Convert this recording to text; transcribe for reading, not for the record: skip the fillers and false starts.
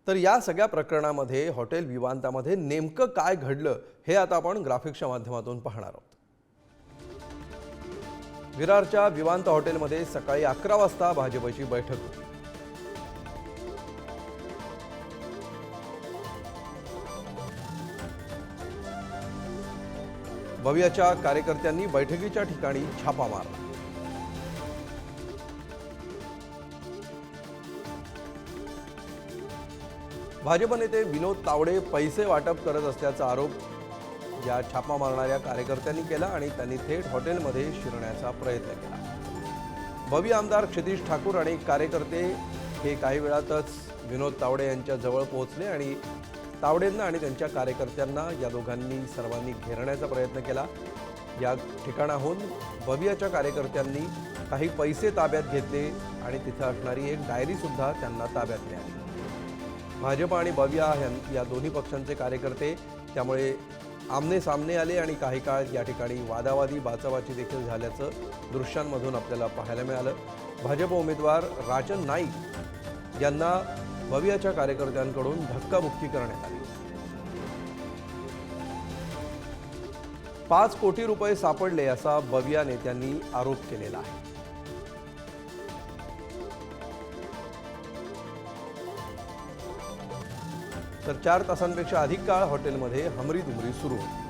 तर या सगळ्या प्रकरणामध्ये हॉटेल विवांतामध्ये नेमकं काय घडलं हे आता आपण ग्राफिक्सच्या माध्यमातून पाहणार आहोत। विरारच्या विवांत हॉटेलमध्ये सकाळी 11 वाजता भाजपची बैठक होती। भव्याच्या कार्यकर्त्यांनी बैठकीच्या ठिकाणी छापा मारला। भाजप नेते विनोद तावडे पैसे वाटप करत असल्याचा आरोप या छापा मारणाऱ्या कार्यकर्त्यांनी केला आणि त्यांनी थेट हॉटेलमध्ये शिरण्याचा प्रयत्न केला। भव्य आमदार क्षितिज ठाकूर आणि कार्यकर्ते हे काही वेळातच विनोद तावडे यांच्या जवळ पोहोचले आणि तावडेंना आणि त्यांच्या कार्यकर्त्यांना या दोघांनी सर्वांनी घेरण्याचा प्रयत्न केला। या ठिकाणाहून भव्याच्या कार्यकर्त्यांनी काही पैसे ताब्यात घेतले आणि तिथे असणारी एक डायरी सुद्धा त्यांना ताब्यात मिळाली। भाजप आणि भव्या या दोन्ही पक्षांचे कार्यकर्ते त्यामुळे आमने सामने आले आणि काही काळ या ठिकाणी वादावादी बाचाबाची देखील झाल्याचं दृश्यांमधून आपल्याला पाहायला मिळालं। भाजप उमेदवार राजन नाईक यांना भव्याच्या कार्यकर्त्यांकडून धक्काबुक्की करण्यात आली। 5 कोटी रुपये सापडले असा भव्या नेत्यांनी आरोप केलेला आहे। तर 4 तासांपेक्षा अधिक काळ हॉटेलमध्ये हमरी दुमरी सुरू होती।